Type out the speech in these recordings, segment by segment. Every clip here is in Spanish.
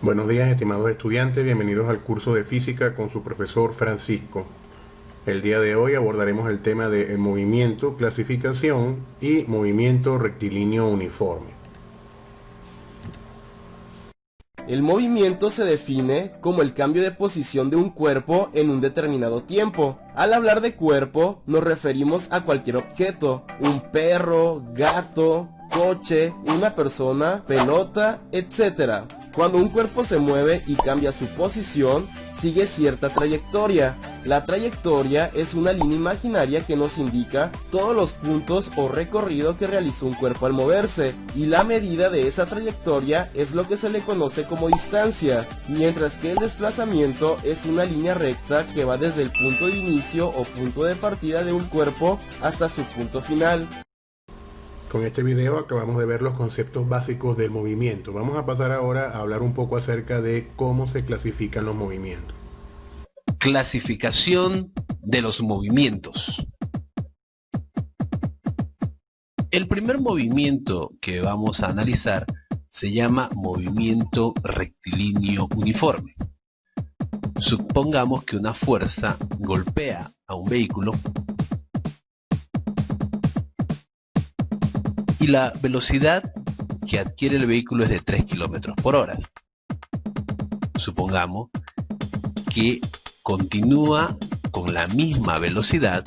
Buenos días, estimados estudiantes, bienvenidos al curso de física con su profesor Francisco. El día de hoy abordaremos el tema de movimiento, clasificación y movimiento rectilíneo uniforme. El movimiento se define como el cambio de posición de un cuerpo en un determinado tiempo. Al hablar de cuerpo, nos referimos a cualquier objeto, un perro, gato, coche, una persona, pelota, etc. Cuando un cuerpo se mueve y cambia su posición, sigue cierta trayectoria. La trayectoria es una línea imaginaria que nos indica todos los puntos o recorrido que realizó un cuerpo al moverse, y la medida de esa trayectoria es lo que se le conoce como distancia, mientras que el desplazamiento es una línea recta que va desde el punto de inicio o punto de partida de un cuerpo hasta su punto final. Con este video acabamos de ver los conceptos básicos del movimiento. Vamos a pasar ahora a hablar un poco acerca de cómo se clasifican los movimientos. Clasificación de los movimientos. El primer movimiento que vamos a analizar se llama movimiento rectilíneo uniforme. Supongamos que una fuerza golpea a un vehículo y la velocidad que adquiere el vehículo es de 3 km por hora. Supongamos que continúa con la misma velocidad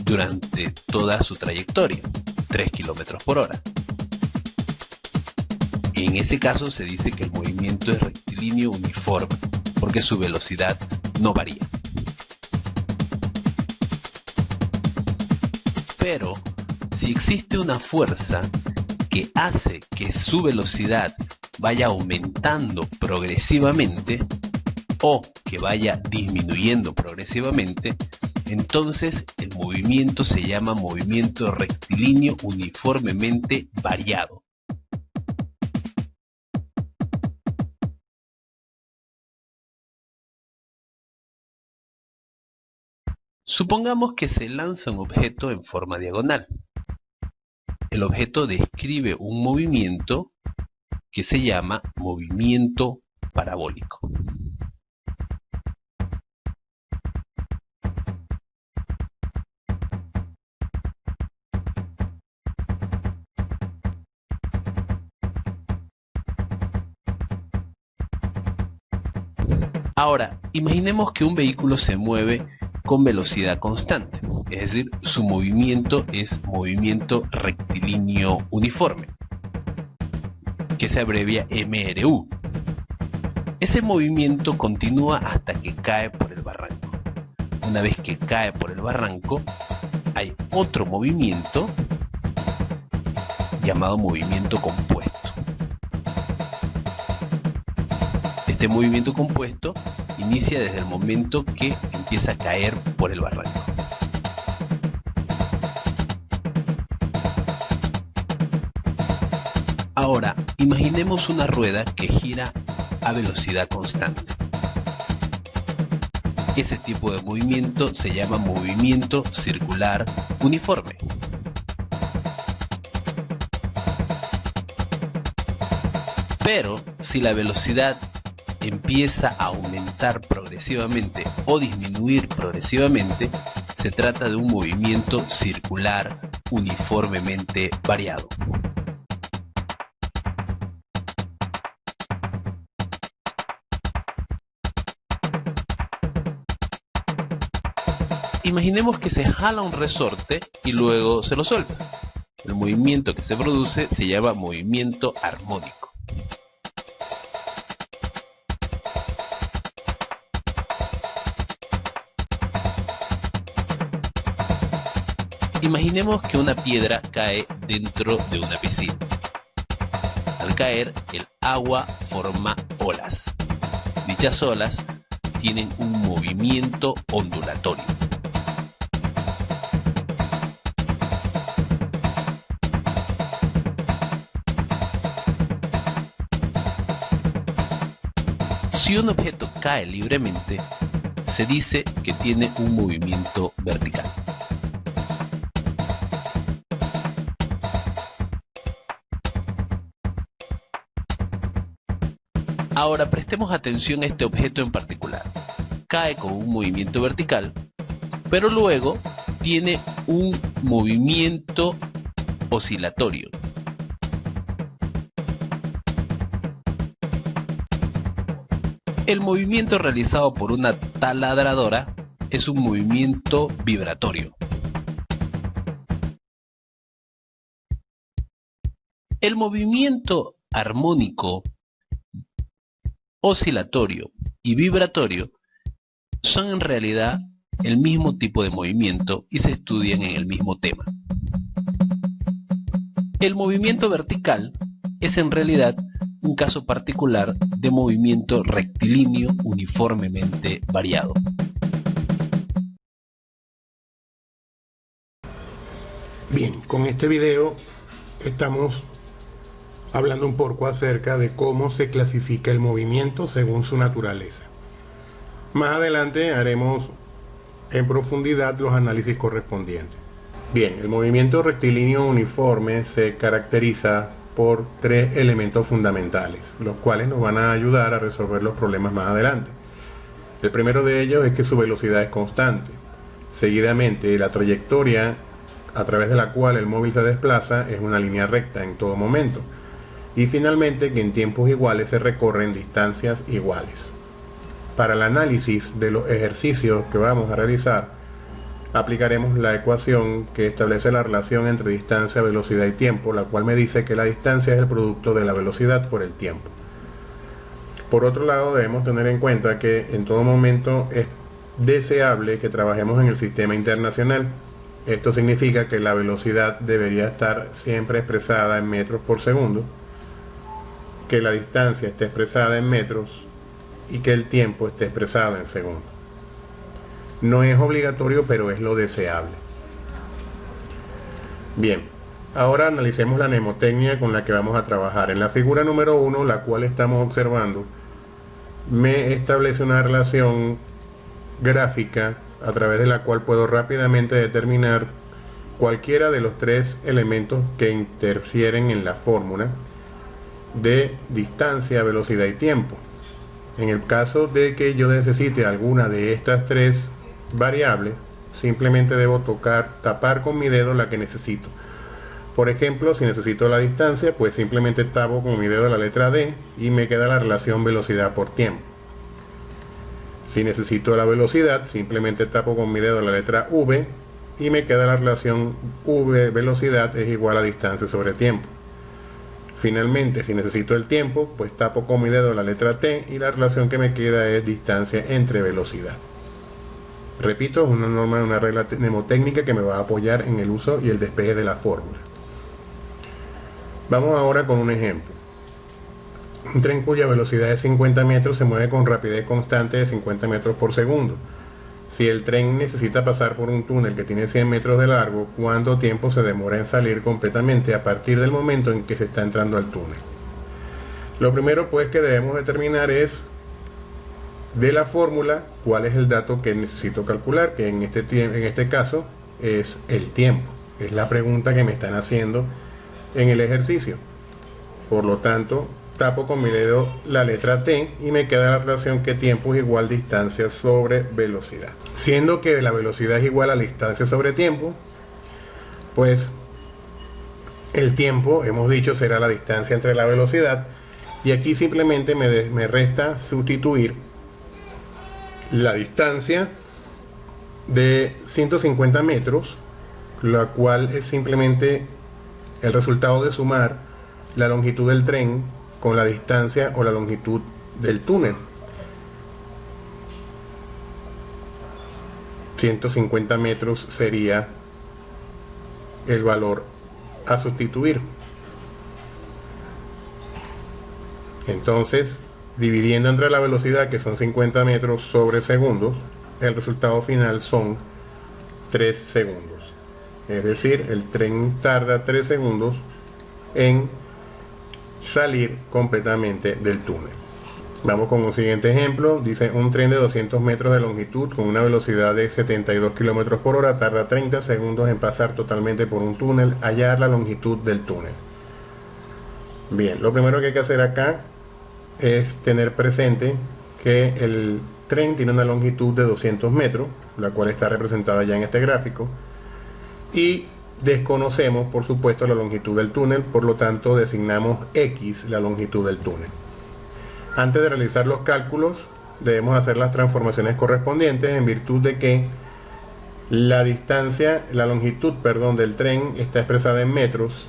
durante toda su trayectoria, 3 km por hora. En ese caso se dice que el movimiento es rectilíneo uniforme, porque su velocidad no varía. Pero si existe una fuerza que hace que su velocidad vaya aumentando progresivamente o que vaya disminuyendo progresivamente, entonces el movimiento se llama movimiento rectilíneo uniformemente variado. Supongamos que se lanza un objeto en forma diagonal. El objeto describe un movimiento que se llama movimiento parabólico. Ahora, imaginemos que un vehículo se mueve con velocidad constante, es decir, su movimiento es movimiento rectilíneo uniforme, que se abrevia MRU. Ese movimiento continúa hasta que cae por el barranco. Una vez que cae por el barranco, hay otro movimiento llamado movimiento compuesto. Este movimiento compuesto inicia desde el momento que empieza a caer por el barranco. Ahora, imaginemos una rueda que gira a velocidad constante. Ese tipo de movimiento se llama movimiento circular uniforme. Pero si la velocidad empieza a aumentar progresivamente o disminuir progresivamente, se trata de un movimiento circular uniformemente variado. Imaginemos que se jala un resorte y luego se lo suelta. El movimiento que se produce se llama movimiento armónico. Imaginemos que una piedra cae dentro de una piscina. Al caer, el agua forma olas. Dichas olas tienen un movimiento ondulatorio. Si un objeto cae libremente, se dice que tiene un movimiento vertical. Ahora prestemos atención a este objeto en particular. Cae con un movimiento vertical, pero luego tiene un movimiento oscilatorio. El movimiento realizado por una taladradora es un movimiento vibratorio. El movimiento armónico, oscilatorio y vibratorio son en realidad el mismo tipo de movimiento y se estudian en el mismo tema. El movimiento vertical es en realidad un caso particular de movimiento rectilíneo uniformemente variado. Bien, con este video estamos hablando un poco acerca de cómo se clasifica el movimiento según su naturaleza. Más adelante haremos en profundidad los análisis correspondientes. Bien, el movimiento rectilíneo uniforme se caracteriza por tres elementos fundamentales, los cuales nos van a ayudar a resolver los problemas más adelante. El primero de ellos es que su velocidad es constante. Seguidamente, la trayectoria a través de la cual el móvil se desplaza es una línea recta en todo momento. Y finalmente, que en tiempos iguales se recorren distancias iguales. Para el análisis de los ejercicios que vamos a realizar, aplicaremos la ecuación que establece la relación entre distancia, velocidad y tiempo, la cual me dice que la distancia es el producto de la velocidad por el tiempo. Por otro lado, debemos tener en cuenta que en todo momento es deseable que trabajemos en el sistema internacional. Esto significa que la velocidad debería estar siempre expresada en metros por segundo, que la distancia esté expresada en metros y que el tiempo esté expresado en segundos. No es obligatorio, pero es lo deseable. Bien, ahora analicemos la mnemotecnia con la que vamos a trabajar. En la figura número 1, la cual estamos observando, me establece una relación gráfica a través de la cual puedo rápidamente determinar cualquiera de los tres elementos que interfieren en la fórmula de distancia, velocidad y tiempo. En el caso de que yo necesite alguna de estas tres variables, simplemente debo tapar con mi dedo la que necesito. Por ejemplo, si necesito la distancia, pues simplemente tapo con mi dedo la letra D y me queda la relación velocidad por tiempo. Si necesito la velocidad, simplemente tapo con mi dedo la letra V y me queda la relación V velocidad es igual a distancia sobre tiempo. Finalmente, si necesito el tiempo, pues tapo con mi dedo la letra T y la relación que me queda es distancia entre velocidad. Repito, es una regla mnemotécnica que me va a apoyar en el uso y el despegue de la fórmula. Vamos ahora con un ejemplo. Un tren cuya velocidad es 50 metros se mueve con rapidez constante de 50 metros por segundo. Si el tren necesita pasar por un túnel que tiene 100 metros de largo, ¿cuánto tiempo se demora en salir completamente a partir del momento en que se está entrando al túnel? Lo primero pues que debemos determinar es de la fórmula cuál es el dato que necesito calcular, que en este caso es el tiempo. Es la pregunta que me están haciendo en el ejercicio. Por lo tanto, tapo con mi dedo la letra T y me queda la relación que tiempo es igual distancia sobre velocidad. Siendo que la velocidad es igual a la distancia sobre tiempo, pues el tiempo, hemos dicho, será la distancia entre la velocidad, y aquí simplemente me resta sustituir la distancia de 150 metros, la cual es simplemente el resultado de sumar la longitud del tren con la distancia o la longitud del túnel. 150 metros sería el valor a sustituir. Entonces, dividiendo entre la velocidad, que son 50 metros sobre segundos, el resultado final son 3 segundos. Es decir, el tren tarda 3 segundos en salir completamente del túnel. Vamos con un siguiente ejemplo. Dice: un tren de 200 metros de longitud con una velocidad de 72 km por hora tarda 30 segundos en pasar totalmente por un túnel. Hallar la longitud del túnel. Bien, lo primero que hay que hacer acá es tener presente que el tren tiene una longitud de 200 metros, la cual está representada ya en este gráfico, y desconocemos por supuesto la longitud del túnel, por lo tanto designamos X la longitud del túnel. Antes de realizar los cálculos debemos hacer las transformaciones correspondientes, en virtud de que la longitud del tren está expresada en metros,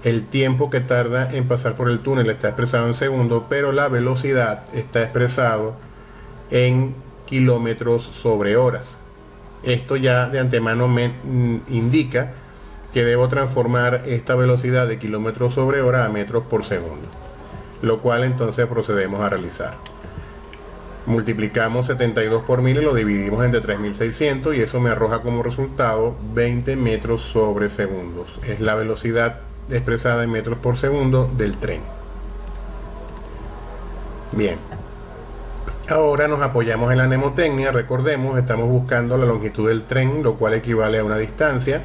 el tiempo que tarda en pasar por el túnel está expresado en segundos, pero la velocidad está expresado en kilómetros sobre horas. Esto ya de antemano me indica que debo transformar esta velocidad de kilómetros sobre hora a metros por segundo, lo cual entonces procedemos a realizar. Multiplicamos 72 por 1000 y lo dividimos entre 3600 y eso me arroja como resultado 20 metros sobre segundos. Es la velocidad expresada en metros por segundo del tren. Bien, ahora nos apoyamos en la mnemotecnia. Recordemos, estamos buscando la longitud del tren, lo cual equivale a una distancia,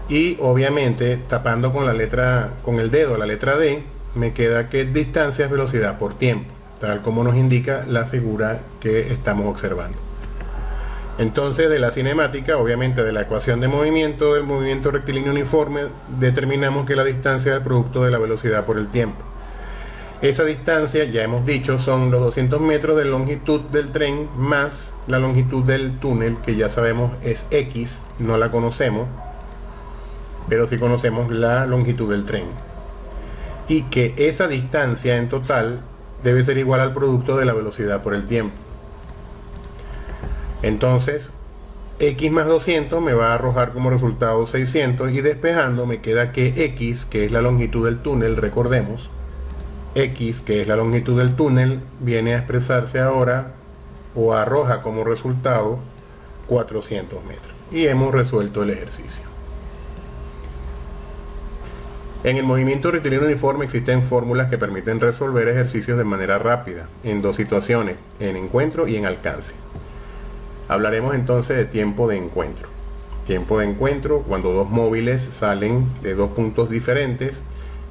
y obviamente tapando con el dedo la letra D, me queda que distancia es velocidad por tiempo, tal como nos indica la figura que estamos observando. Entonces, de la cinemática, obviamente de la ecuación de movimiento del movimiento rectilíneo uniforme, determinamos que la distancia es el producto de la velocidad por el tiempo. Esa distancia, ya hemos dicho, son los 200 metros de longitud del tren más la longitud del túnel, que ya sabemos es X, no la conocemos, pero sí conocemos la longitud del tren. Y que esa distancia en total debe ser igual al producto de la velocidad por el tiempo. Entonces, X más 200 me va a arrojar como resultado 600, y despejando me queda que X, que es la longitud del túnel, recordemos, X, que es la longitud del túnel, viene a expresarse ahora o arroja como resultado 400 metros. Y hemos resuelto el ejercicio. En el movimiento rectilíneo uniforme existen fórmulas que permiten resolver ejercicios de manera rápida, en dos situaciones, en encuentro y en alcance. Hablaremos entonces de tiempo de encuentro. Tiempo de encuentro cuando dos móviles salen de dos puntos diferentes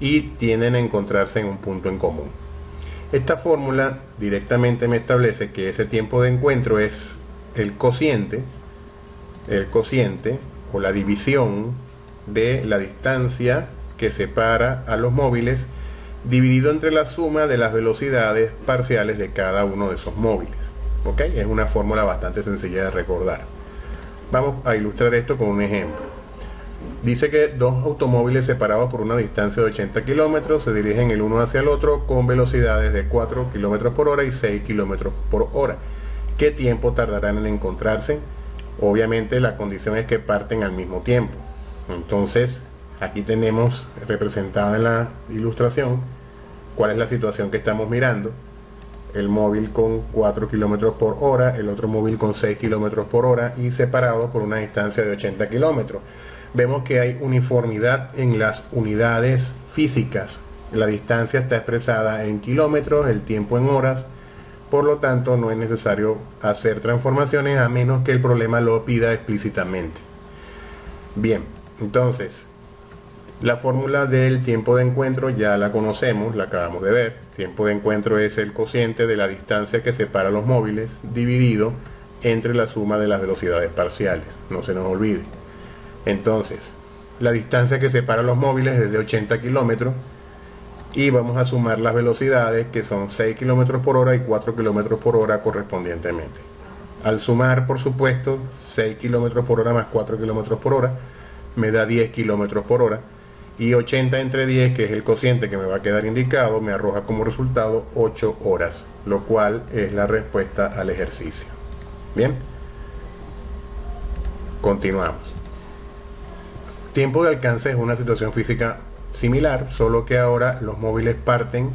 y tienden a encontrarse en un punto en común. Esta fórmula directamente me establece que ese tiempo de encuentro es el cociente o la división de la distancia que separa a los móviles dividido entre la suma de las velocidades parciales de cada uno de esos móviles. ¿Ok? Es una fórmula bastante sencilla de recordar. Vamos a ilustrar esto con un ejemplo. Dice que dos automóviles separados por una distancia de 80 kilómetros se dirigen el uno hacia el otro con velocidades de 4 kilómetros por hora y 6 kilómetros por hora. ¿Qué tiempo tardarán en encontrarse? Obviamente la condición es que parten al mismo tiempo. Entonces, aquí tenemos representada en la ilustración cuál es la situación que estamos mirando. El móvil con 4 kilómetros por hora, el otro móvil con 6 kilómetros por hora y separados por una distancia de 80 kilómetros. Vemos que hay uniformidad en las unidades físicas. La distancia está expresada en kilómetros, el tiempo en horas, por lo tanto no es necesario hacer transformaciones a menos que el problema lo pida explícitamente. Bien, entonces la fórmula del tiempo de encuentro ya la conocemos, la acabamos de ver. Tiempo de encuentro es el cociente de la distancia que separa los móviles dividido entre la suma de las velocidades parciales, no se nos olvide. Entonces, la distancia que separa los móviles es de 80 kilómetros y vamos a sumar las velocidades, que son 6 kilómetros por hora y 4 kilómetros por hora correspondientemente. Al sumar, por supuesto, 6 kilómetros por hora más 4 kilómetros por hora me da 10 kilómetros por hora, y 80 entre 10, que es el cociente que me va a quedar indicado, me arroja como resultado 8 horas, lo cual es la respuesta al ejercicio. Bien, continuamos. Tiempo de alcance es una situación física similar, solo que ahora los móviles parten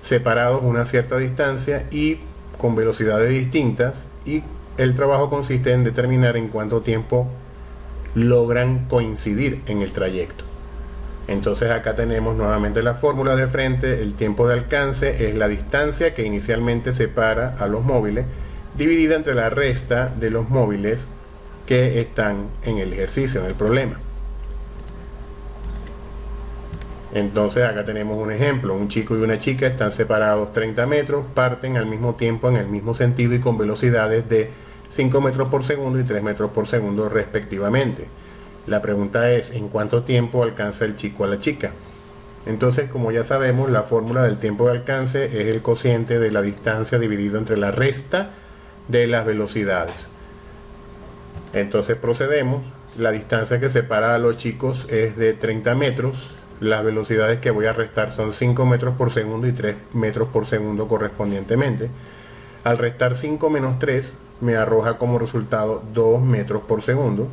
separados una cierta distancia y con velocidades distintas, y el trabajo consiste en determinar en cuánto tiempo logran coincidir en el trayecto. Entonces acá tenemos nuevamente la fórmula de frente. El tiempo de alcance es la distancia que inicialmente separa a los móviles dividida entre la resta de los móviles que están en el ejercicio, en el problema. Entonces acá tenemos un ejemplo, un chico y una chica están separados 30 metros, parten al mismo tiempo en el mismo sentido y con velocidades de 5 metros por segundo y 3 metros por segundo respectivamente. La pregunta es, ¿en cuánto tiempo alcanza el chico a la chica? Entonces, como ya sabemos, la fórmula del tiempo de alcance es el cociente de la distancia dividido entre la resta de las velocidades. Entonces procedemos. La distancia que separa a los chicos es de 30 metros. Las velocidades que voy a restar son 5 metros por segundo y 3 metros por segundo correspondientemente. Al restar 5 menos 3 me arroja como resultado 2 metros por segundo.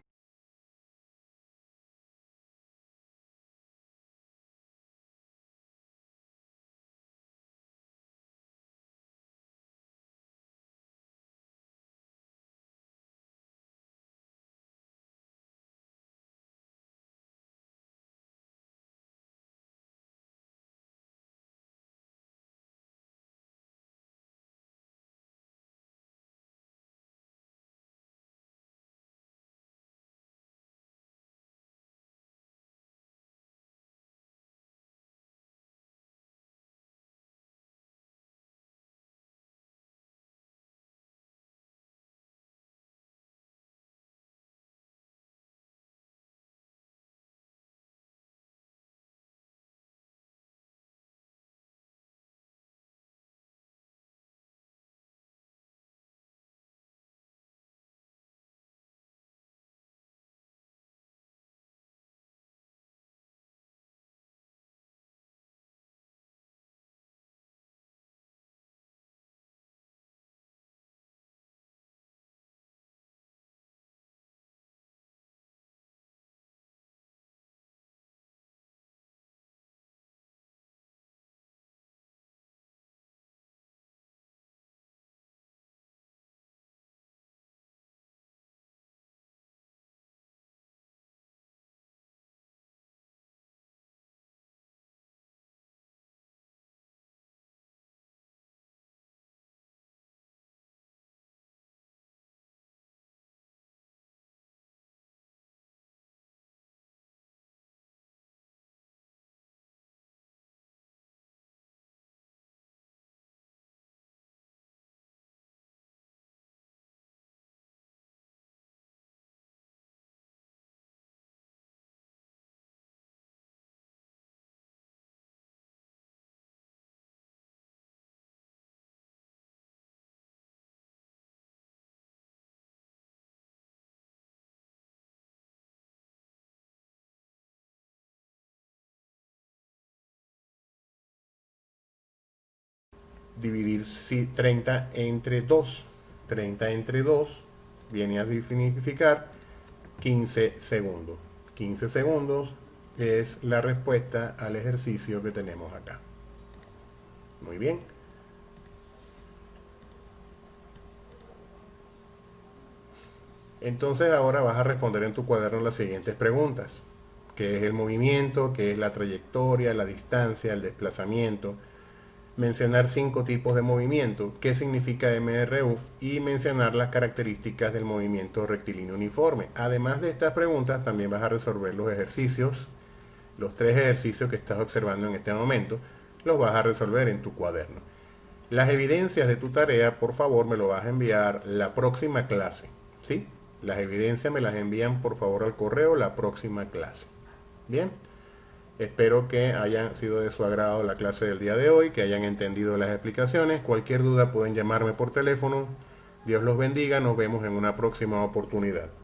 Dividir 30 entre 2. 30 entre 2 viene a significar 15 segundos. 15 segundos es la respuesta al ejercicio que tenemos acá. Muy bien. Entonces ahora vas a responder en tu cuaderno las siguientes preguntas. ¿Qué es el movimiento? ¿Qué es la trayectoria? ¿La distancia? ¿El desplazamiento? Mencionar 5 tipos de movimiento, qué significa MRU y mencionar las características del movimiento rectilíneo uniforme. Además de estas preguntas, también vas a resolver los ejercicios, los 3 ejercicios que estás observando en este momento, los vas a resolver en tu cuaderno. Las evidencias de tu tarea, por favor, me lo vas a enviar la próxima clase, ¿sí? Las evidencias me las envían, por favor, al correo la próxima clase. Bien. Espero que hayan sido de su agrado la clase del día de hoy, que hayan entendido las explicaciones. Cualquier duda pueden llamarme por teléfono. Dios los bendiga, nos vemos en una próxima oportunidad.